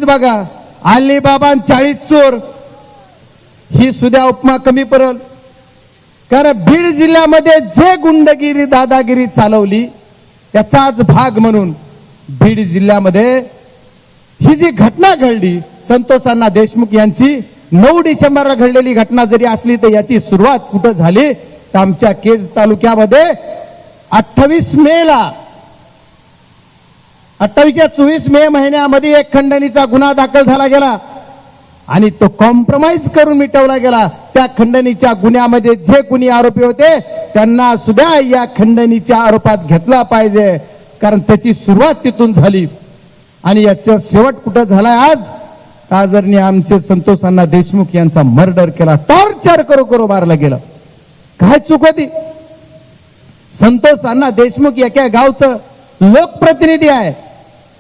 तुम्हीच बघा, अलिबाबा 40 चोर ही सुद्धा उपमा कमी पडल. कारण बीड जिल्ह्यामध्ये जे गुंडगिरी दादागिरी चालवली त्याचाच भाग म्हणून बीड जिल्ह्यामध्ये ही जी घटना घडली संतोष अण्णा देशमुख यांची 9 डिसेंबरला घडलेली घटना जरी असली तर याची सुरुवात कुठं झाली तर आमच्या केज तालुक्यामध्ये 28 मेला 28 या 24 मे महिन्यामध्ये एक खंडणीचा गुन्हा दाखल झाला गेला आणि तो कॉम्प्रोमाइज करून मिटवला गेला. त्या खंडणीच्या गुन्ह्यामध्ये जे कुणी आरोपी होते त्यांना सुद्धा या खंडणीच्या आरोपात घेतला पाहिजे, कारण त्याची सुरुवात तिथून झाली. आणि याचा शेवट कुठं झालाय आज काजरने आमचे संतोष अण्णा देशमुख यांचा मर्डर केला, टॉर्चर करू मारलं गेलं. काय चूक होती? संतोष अण्णा देशमुख एका गावचं लोकप्रतिनिधी आहे,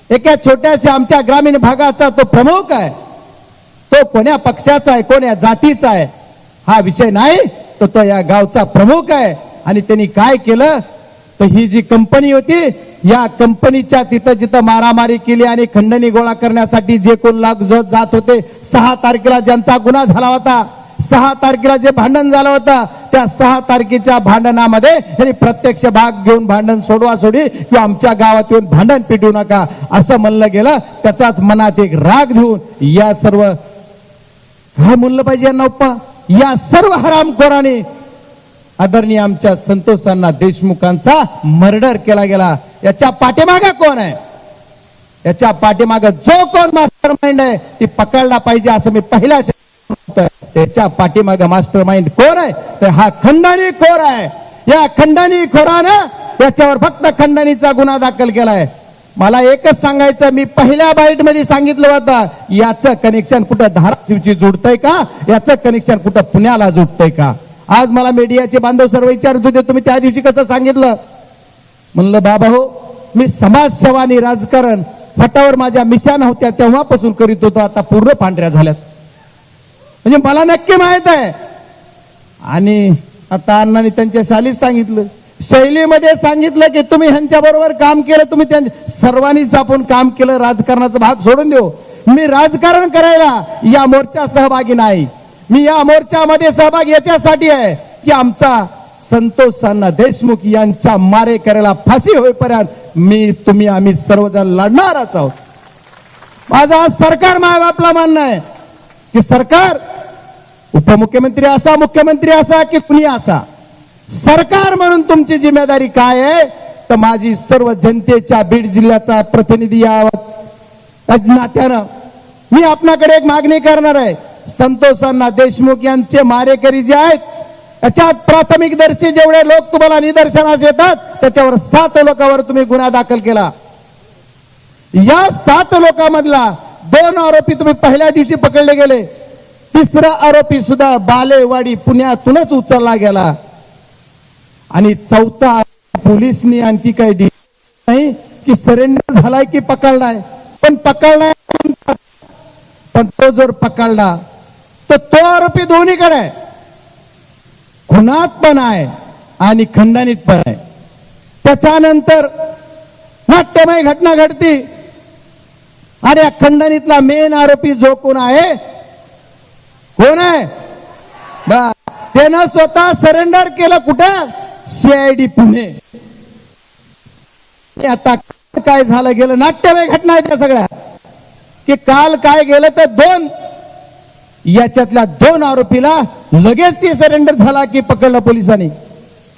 एका छोट्याशा आमच्या ग्रामीण भागाचा तो प्रमुख आहे. तो कोण्या पक्षाचा आहे कोण्या जातीचा आहे हा विषय नाही, तो या गावचा प्रमुख आहे. आणि त्यांनी काय केलं तर ही जी कंपनी होती या कंपनीच्या तिथं जिथं मारामारी केली आणि खंडणी गोळा करण्यासाठी जे कोण जात होते 6 तारखेला ज्यांचा गुन्हा झाला होता, 6 तारखेला जे भांडण झालं होतं त्या 6 तारखेच्या भांडणामध्ये त्यांनी प्रत्यक्ष भाग घेऊन भांडण सोडवासोडी किंवा आमच्या गावात येऊन भांडण पिटू नका असं म्हणलं गेलं. त्याचाच मनात एक राग घेऊन या सर्व काय म्हणलं पाहिजे यांना उपमा, या सर्व हरामखोरांनी आदरणीय आमच्या संतोष अण्णा देशमुखांचा मर्डर केला गेला. याच्या पाठीमागे कोण आहे? याच्या पाठीमागे जो कोण मास्टर माइंड आहे ती पकडला पाहिजे असं मी पहिल्या त्याच्या पाठीमागे मास्टर माइंड कोण आहे तर हा खंडणी खोर आहे. या खंडणी खोरानं याच्यावर फक्त खंडणीचा गुन्हा दाखल केलाय. मला एकच सांगायचं, मी पहिल्या बाईट मध्ये सांगितलं होतं याचं कनेक्शन कुठं धाराशिवची जुडतंय का, याचं कनेक्शन कुठं पुण्याला जुडतंय का. आज मला मीडियाचे बांधव सर्व विचारत होते तुम्ही त्या दिवशी कसं सांगितलं. म्हणलं बाबा हो, मी समाजसेवा आणि राजकारण फटावर माझ्या मिशा नव्हत्या तेव्हापासून करीत होतो, आता पूर्ण पांढऱ्या झाल्यात. म्हणजे मला नक्की माहित आहे. आणि आता अण्णांनी त्यांच्या शालीत सांगितलं, शैलीमध्ये सांगितलं की तुम्ही ह्यांच्या बरोबर काम केलं, तुम्ही त्यांच्या सर्वांनीच आपण काम केलं, राजकारणाचा भाग सोडून देऊ. मी राजकारण करायला या मोर्चा सहभागी नाही. मी या मोर्चामध्ये सहभाग याच्यासाठी आहे की आमचा संतोष अण्णा देशमुख यांच्या मारेकऱ्याला फाशी होईपर्यंत मी तुम्ही आम्ही सर्वजण लढणारच आहोत. माझा सरकार मायबापला म्हणणं आहे की सरकार उपमुख्यमंत्री असा मुख्यमंत्री असा की कुणी असा, सरकार म्हणून तुमची जिम्मेदारी काय आहे तर माझी सर्व जनतेच्या बीड जिल्ह्याचा प्रतिनिधी या नात्यानं मी आपल्याकडे एक मागणी करणार आहे. संतोष अण्णा देशमुख यांचे मारेकरी जे आहेत त्याच्यात प्राथमिकदर्शी जेवढे लोक तुम्हाला निदर्शनास येतात त्याच्यावर 7 लोकांवर तुम्ही गुन्हा दाखल केला. या 7 लोकांमधला 2 आरोपी तुम्ही पहिल्या दिवशी पकडले गेले, 3रा आरोपी सुद्धा बालेवाडी पुण्यातूनच उचलला गेला आणि 4था पोलिसनी आणखी काही नाही की सरेंडर झालाय की पकडलाय, पण पकडलाय. पण तो जर पकडला तर तो आरोपी दोन्हीकडे आहे, खुनात पण आहे आणि खंडणीत पण आहे. त्याच्यानंतर नाट्यमय घटना घडती आणि या खंडणीतला मेन आरोपी जो कोण आहे त्यानं स्वतः सरेंडर केलं कुठं CID पुणे. आता काय झालं गेलं नाट्यमय घटना आहे त्या सगळ्या की काल काय गेलं तर 2 याच्यातल्या 2 आरोपीला लगेच ती सरेंडर झाला की पकडलं पोलिसांनी.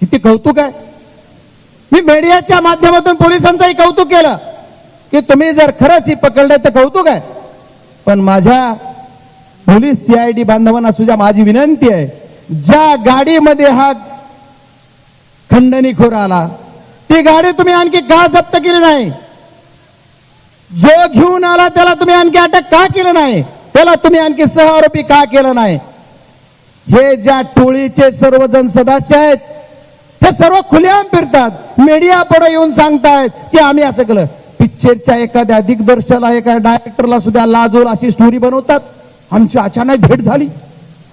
किती कौतुक आहे. मी मीडियाच्या माध्यमातून पोलिसांचंही कौतुक केलं की तुम्ही जर खरंच ही पकडले तर कौतुक आहे. पण माझ्या पोलीस CID बांधवांना सुद्धा माझी विनंती आहे, ज्या गाडीमध्ये हा खंडणीखोर आला ती गाडी तुम्ही आणखी का जप्त केली नाही, जो घेऊन आला त्याला तुम्ही आणखी अटक का केलं नाही, त्याला तुम्ही आणखी सह आरोपी का केलं नाही. हे ज्या टोळीचे सर्वजण सदस्य आहेत हे सर्व खुलेआम फिरतात, मीडिया पुढे येऊन सांगतायत की आम्ही असं केलं. पिक्चरच्या एखाद्या दिग्दर्शकाला एका डायरेक्टरला सुद्धा लाजवून अशी स्टोरी बनवतात. आमची अचानक भेट झाली.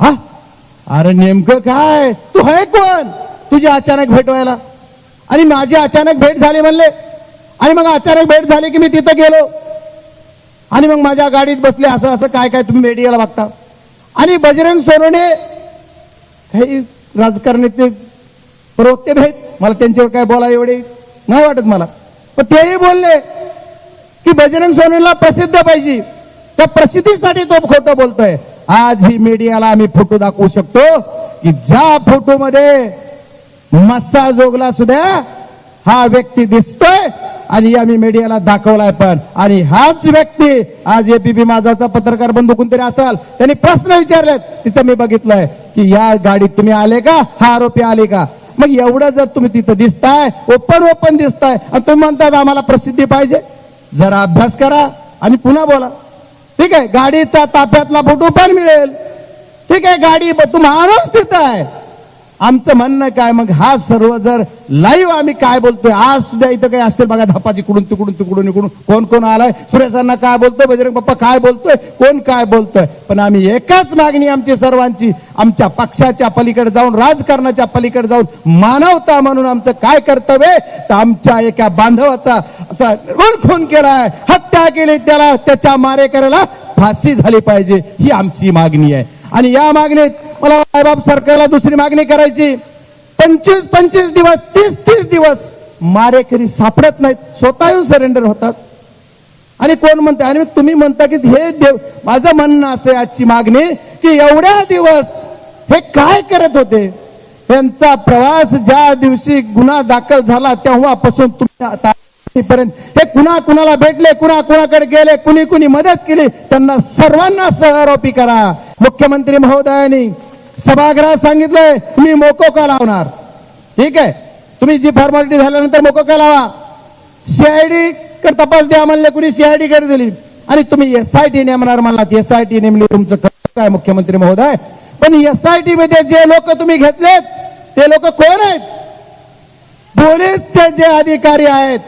हा अरे नेमकं काय, तू आहे कोण तुझी अचानक भेट व्हायला, आणि माझी अचानक भेट झाली म्हणले आणि मग अचानक भेट झाली की मी तिथं गेलो आणि मग माझ्या गाडीत बसले, असं असं काय काय तुम्ही मीडियाला बघता. आणि बजरंग सोनवणे काही राजकारणाचे प्रवक्ते आहेत, मला त्यांच्यावर काय बोला एवढे नाही वाटत मला, पण तेही बोलले की बजरंग सोनवणेला प्रसिद्ध पाहिजे, त्या प्रसिद्धीसाठी तो खोटं बोलतोय. आज ही मीडियाला आम्ही फोटो दाखवू शकतो की ज्या फोटोमध्ये मस्सा जोगला सुद्धा हा व्यक्ती दिसतोय आणि आम्ही मीडियाला दाखवलाय पण. आणि हाच व्यक्ती आज एबीपी माझाचा पत्रकार बंधू कोणतरी असाल, त्यांनी प्रश्न विचारलेत, तिथं मी बघितलंय की या गाडीत तुम्ही आले का, हा आरोपी आले का. मग एवढं जर तुम्ही तिथं दिसताय, ओपन दिसताय आणि तुम्ही म्हणतात आम्हाला प्रसिद्धी पाहिजे, जरा अभ्यास करा आणि पुन्हा बोला. ठीक आहे, गाडीचा ताफ्यातला फोटो पण मिळेल, ठीक आहे, गाडी तू माणूस तिथं आहे. आमचं म्हणणं काय, मग हा सर्व जर लाईव्ह आम्ही काय बोलतोय, आज सुद्धा इथं काही असतील बघा धपाची कुडून तिकडून इकडून कोण कोण आलाय, सुरेशांना काय बोलतोय, बजरंग बाप्पा काय बोलतोय, कोण काय बोलतोय. पण आम्ही एकच मागणी आमची सर्वांची, आमच्या पक्षाच्या पलीकडे जाऊन, राजकारणाच्या पलीकडे जाऊन मानवता म्हणून आमचं काय कर्तव्य, तर आमच्या एका बांधवाचा असा खून केलाय, हत्या केली, त्याला त्याच्या मारेकऱ्याला फाशी झाली पाहिजे, ही आमची मागणी आहे. आणि या मागणीत मला मायबाप सरकारला दुसरी मागणी करायची, 25-25 दिवस 30-30 दिवस मारेकरी सापडत नाहीत, स्वतः येऊन सरेंडर होतात. आणि कोण म्हणते, आणि तुम्ही म्हणता की हे देव, माझं म्हणणं असं आजची मागणी की एवढ्या दिवस हे काय करत होते. त्यांचा प्रवास ज्या दिवशी गुन्हा दाखल झाला तेव्हापासून तुम्ही पर्यंत हे कुणाला भेटले, कुणाकडे गेले, कुणी मदत केली, त्यांना सर्वांना सहआरोपी करा. मुख्यमंत्री महोदयांनी सभागृहात सांगितलंय तुम्ही मोकोका लावणार, ठीक आहे, तुम्ही जी फॉर्मॅलिटी झाल्यानंतर मोकोका लावा. सीआयडी कडे तपास द्या म्हणले, कुणी सीआयडी कडे दिली, आणि तुम्ही एसआयटी नेमणार म्हणलात, एसआयटी नेमली, तुमचं काय मुख्यमंत्री महोदय. पण एसआयटी मध्ये जे लोक तुम्ही घेतलेत ते लोक कोण आहेत, पोलीसचे जे अधिकारी आहेत,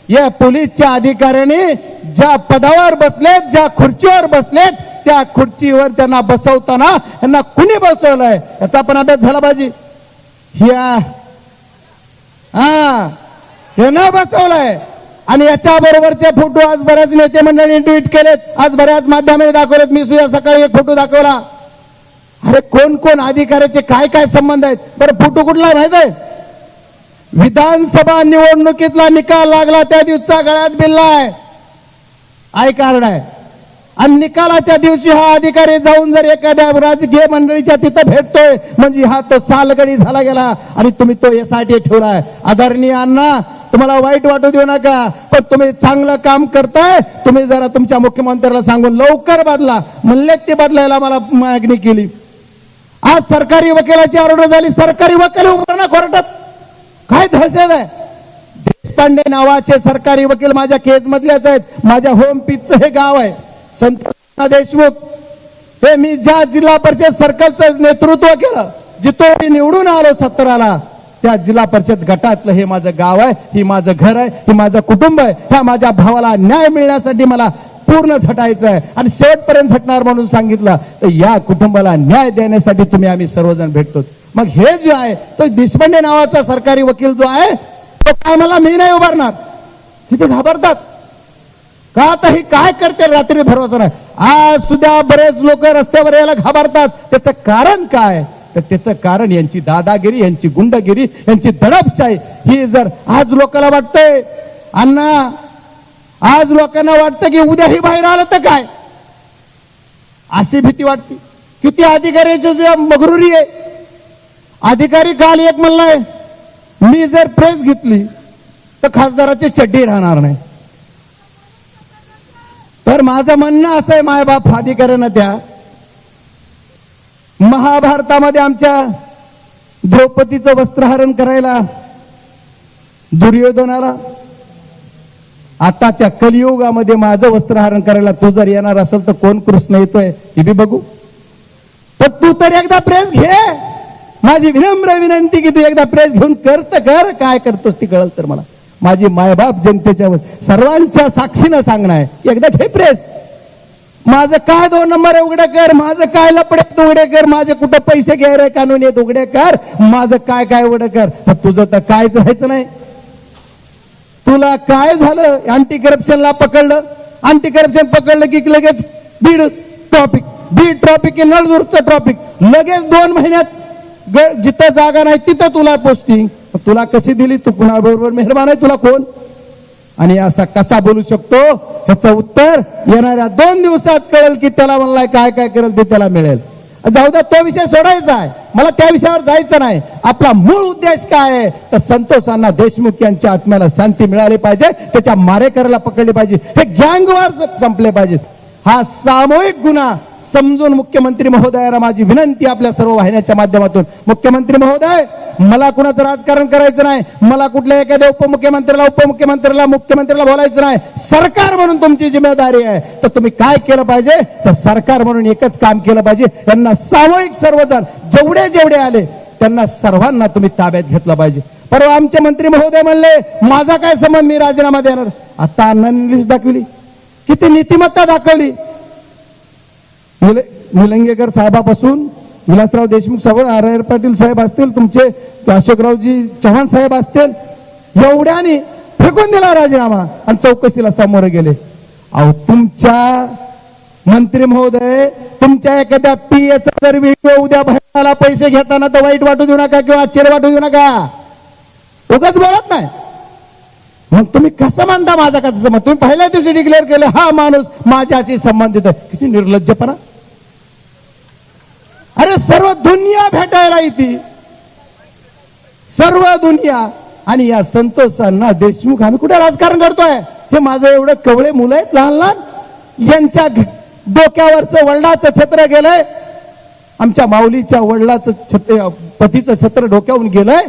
या पोलीसच्या अधिकाऱ्यांनी ज्या पदावर बसलेत, ज्या खुर्चीवर बसलेत, त्या खुर्चीवर त्यांना बसवताना यांना कुणी बसवलंय याचा पण अभ्यास झाला पाहिजे. यांना बसवलंय. आणि याच्या बरोबरचे फोटो आज बऱ्याच नेते मंडळी ट्विट केलेत, आज बऱ्याच माध्यमांनी दाखवलेत, मी सुद्धा सकाळी एक फोटो दाखवला. अरे कोण कोण अधिकाऱ्याचे काय काय संबंध आहेत. बरं फोटो कुठला माहित आहे, विधानसभा निवडणुकीतला निकाल लागला त्या दिवसाचा गळ्यात बिल्ला आहे, आय कार्ड आहे. आणि निकालाच्या दिवशी हा अधिकारी जाऊन जर एखाद्या राजकीय मंडळीच्या तिथं भेटतोय म्हणजे हा तो सालगडी झाला गेला आणि तुम्ही तो एसआयटी ठेवलाय. आदरणीय अण्णा, तुम्हाला वाईट वाटू देऊ नका, पण तुम्ही चांगलं काम करताय. तुम्ही जरा तुमच्या मुख्यमंत्र्याला सांगून लवकर बदला म्हणले, ते बदलायला मला मागणी केली. आज सरकारी वकिलाची ऑर्डर झाली, सरकारी वकील उभारणा कोर्टात, काय दहशत आहे. देशपांडे नावाचे सरकारी वकील माझ्या केज मधल्याच आहेत, माझ्या होम पीचचं हे गाव आहे संत देशमुख. हे मी ज्या जिल्हा परिषद सर्कलचं नेतृत्व केलं, जिथं मी निवडून आलो 17ला, त्या जिल्हा परिषद गटातलं हे माझं गाव आहे, ही माझं घर आहे, ही माझं कुटुंब आहे. ह्या माझ्या भावाला न्याय मिळण्यासाठी मला पूर्ण झटायचं आहे आणि शेवटपर्यंत झटणार म्हणून सांगितलं. तर या कुटुंबाला न्याय देण्यासाठी तुम्ही आम्ही सर्वजण भेटतो. मग हे जे आहे तो देशपांडे नावाचा सरकारी वकील जो आहे तो काय मला मी नाही उभारणार, तिथे घाबरतात का, आता ही काय करते रात्री भरोसा नाही. आज सुद्धा बरेच लोक रस्त्यावर यायला घाबरतात. त्याचं कारण काय, तर त्याचं कारण यांची दादागिरी, यांची गुंडगिरी, यांची दडपशाही. ही जर आज लोकांना वाटतंय, अण्णा आज लोकांना वाटतं की उद्या ही बाहेर आलं तर काय, अशी भीती वाटते. किती अधिकाऱ्याची जे मगरुरी आहे. अधिकारी काल एक म्हणलाय, मी जर प्रेस घेतली तर खासदाराची चड्डी राहणार नाही. तर माझं म्हणणं असं आहे, मायबाप अधिकाऱ्यांना द्या. महाभारतामध्ये आमच्या द्रौपदीचं वस्त्रहरण करायला दुर्योधनाला, आताच्या कलियुगामध्ये माझं वस्त्रहरण करायला तू जर येणार असेल तर कोण कृष्ण येतोय हे बी बघू. तर तू तर एकदा प्रेस घे, माझी विनम्र विनंती की तू एकदा प्रेस घेऊन कर, काय करतोस ती कळल तर मला. माझी मायबाप जनतेच्या सर्वांच्या साक्षीनं सांगणं आहे, एकदा घे प्रेस. माझं काय 2 नंबर आहे उघडे कर, माझं काय लपडे उघडे कर, माझे कुठं पैसे गैर कानून येत उघडे कर, माझं काय काय उघडे कर. तुझं तर कायच राहायचं नाही. तुला काय झालं, अँटी करप्शनला पकडलं, अँटी करप्शन पकडलं की लगेच बीड ट्रॉपिक नळदुर्गचं ट्रॉपिक लगेच 2 महिन्यात जिथं जागा नाही तिथं तुला पोस्टिंग. तुला कशी दिली? तू कुणाबरोबर मेहरबान आहे? तुला कोण? आणि असा कसा बोलू शकतो? ह्याचं उत्तर येणाऱ्या 2 दिवसात कळेल की त्याला म्हणलाय काय काय करेल ते त्याला मिळेल. जाऊ द्या, तो विषय सोडायचा आहे, मला त्या विषयावर जायचं नाही. आपला मूळ उद्देश काय आहे? तर संतोष अण्णा देशमुख यांच्या आत्म्याला शांती मिळाली पाहिजे, त्याच्या मारेकऱ्याला पकडले पाहिजे, हे गँगवार संपले पाहिजेत. हा सामूहिक गुन्हा समजून मुख्यमंत्री महोदयाला माझी विनंती आपल्या सर्व वाहिन्याच्या माध्यमातून, मुख्यमंत्री महोदय, मला कुणाचं राजकारण करायचं नाही, मला कुठल्या एखाद्या मुख्यमंत्र्याला बोलायचं नाही. सरकार म्हणून तुमची जिम्मेदारी आहे, तर तुम्ही काय केलं पाहिजे? तर सरकार म्हणून एकच काम केलं पाहिजे, यांना सामूहिक सर्वजण जेवढे आले त्यांना सर्वांना तुम्ही ताब्यात घेतलं पाहिजे. परवा आमचे मंत्री महोदय म्हणले माझा काय संबंध, मी राजीनामा देणार. आता अण्णांनी लिस्ट दाखवली, किती नीतिमत्ता दाखवली. निलंगेकर साहेबापासून विलासराव देशमुख साहेब, आर पाटील साहेब असतील, तुमचे अशोकरावजी चव्हाण साहेब असतील, एवढ्याने फेकून दिला राजीनामा आणि चौकशीला सामोरे गेले. अहो, तुमच्या मंत्री महोदय, तुमच्या एखाद्या पीएचा जर व्हिडिओ उद्या बाहेर पैसे घेताना तर वाईट वाटू देऊ नका किंवा आश्चर्य वाटू देऊ नका. उगाच बोलत नाही. मग तुम्ही कसं मानता माझा कसं संबंध? तुम्ही पहिल्या दिवशी डिक्लेअर केलं हा माणूस माझ्याशी संबंधित आहे. किती निर्लज्जपणा. अरे सर्व दुनिया भेटायला येते, सर्व दुनिया. आणि या संतोष अण्णा देशमुख, आम्ही कुठे राजकारण करतोय? हे माझं एवढं कवळे मुलं आहेत लहान लहान, यांच्या डोक्यावरचं वडिलाचं छत्र गेलंय, आमच्या माऊलीच्या वडिलाचं पतीचं छत्र डोक्यावरून गेलंय,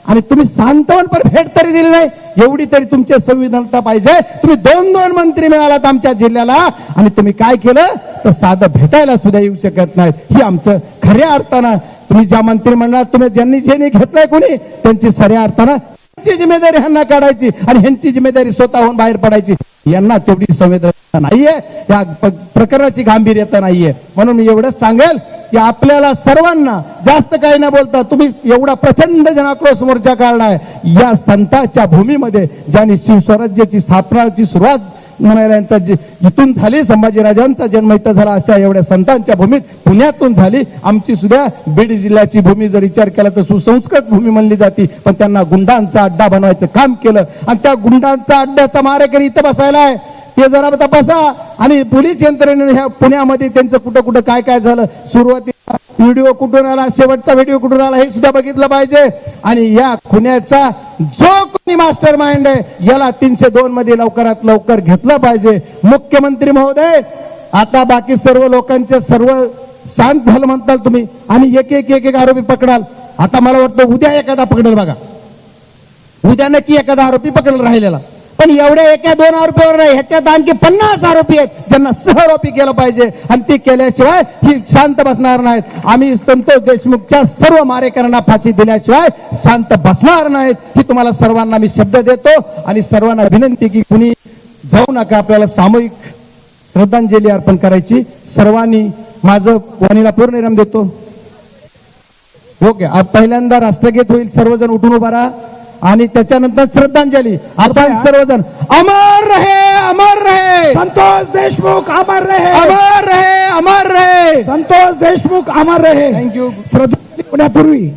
आणि तुम्ही सांत्वन पर भेट तरी दिली नाही. एवढी तरी तुमची संविधानता पाहिजे. तुम्ही 2 मंत्री मिळालात आमच्या जिल्ह्याला, आणि तुम्ही काय केलं? तर साधं भेटायला सुद्धा येऊ शकत नाहीत. ही आमचं खऱ्या अर्थानं, तुम्ही ज्या मंत्रिमंडळात तुम्ही ज्यांनी घेतलंय कोणी, त्यांची खऱ्या अर्थानं ह्यांची जिम्मेदारी ह्यांना काढायची आणि ह्यांची जिम्मेदारी स्वतःहून बाहेर पडायची. यांना तेवढी संवेदना नाहीये, या प्रकरणाची गांभीर्यता नाहीये. म्हणून मी एवढंच सांगेल की आपल्याला सर्वांना जास्त काही न बोलता, तुम्ही एवढा प्रचंड जनाक्रोश मोर्चा काढलाय या संतांच्या भूमीमध्ये, ज्यांनी शिवस्वराज्याची स्थापनाची सुरुवात म्हणायला यांचा इथून झाली, संभाजीराजांचा जन्म इथं झाला, अशा एवढ्या संतांच्या भूमीत पुण्यातून झाली. आमची सुद्धा बीड जिल्ह्याची भूमी जर विचार केला तर सुसंस्कृत भूमी म्हणली जाते, पण त्यांना गुंडांचा अड्डा बनवायचं काम केलं, आणि त्या गुंडांचा अड्ड्याचा मारेकरी इथं बसायला आहे. ते जरा तपासा. आणि पोलीस यंत्रणेने ह्या पुण्यामध्ये त्यांचं कुठं कुठं काय काय झालं, सुरुवातीला व्हिडिओ कुठून आला, शेवटचा व्हिडिओ कुठून आला, हे सुद्धा बघितलं पाहिजे. आणि या खुन्याचा जो कोणी मास्टर माइंड आहे, याला 302 मध्ये लवकरात लवकर घेतलं पाहिजे. मुख्यमंत्री महोदय, आता बाकी सर्व लोकांचे सर्व शांत झालं म्हणताल तुम्ही, आणि एक आरोपी पकडाल. आता मला वाटतं उद्या एखादा पकडेल बघा, उद्या नक्की एखादा आरोपी पकडला राहिलेला. पण एवढ्या 1-2 आरोपीवर नाही, ह्याच्यात आणखी 50 आरोपी आहेत ज्यांना सहआरोपी केलं पाहिजे, आणि ते केल्याशिवाय ही शांत बसणार नाहीत. आम्ही संतोष देशमुखच्या सर्व मारेकऱ्यांना फाशी दिल्याशिवाय शांत बसणार नाहीत. ही तुम्हाला सर्वांना मी शब्द देतो, आणि सर्वांना विनंती की कुणी जाऊ नका, आपल्याला सामूहिक श्रद्धांजली अर्पण करायची. सर्वांनी माझं वाणीला पूर्ण विराम देतो. ओके, पहिल्यांदा राष्ट्रगीत होईल, सर्वजण उठून उभा राहा, आणि त्याच्यानंतर श्रद्धांजली. आपण सर्वजण अमर रहे संतोष देशमुख, अमर रहे, अमर रहे, अमर रहे संतोष देशमुख, अमर रहे. थँक्यू. श्रद्धांजली होण्यापूर्वी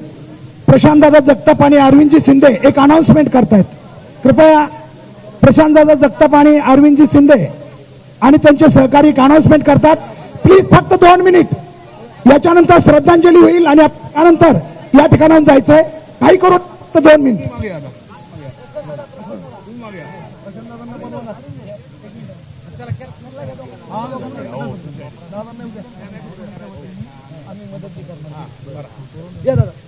प्रशांतदादा जगताप आणि अरविंदजी शिंदे एक अनाउन्समेंट करतायत. कृपया प्रशांतदादा जगताप आणि अरविंदजी शिंदे आणि त्यांचे सहकारी एक अनाउन्समेंट करतात. प्लीज फक्त 2 मिनिट, याच्यानंतर श्रद्धांजली होईल आणि त्यानंतर या ठिकाणाहून जायचंय. काही करू, फक्त 2 मिनिट. या दादा.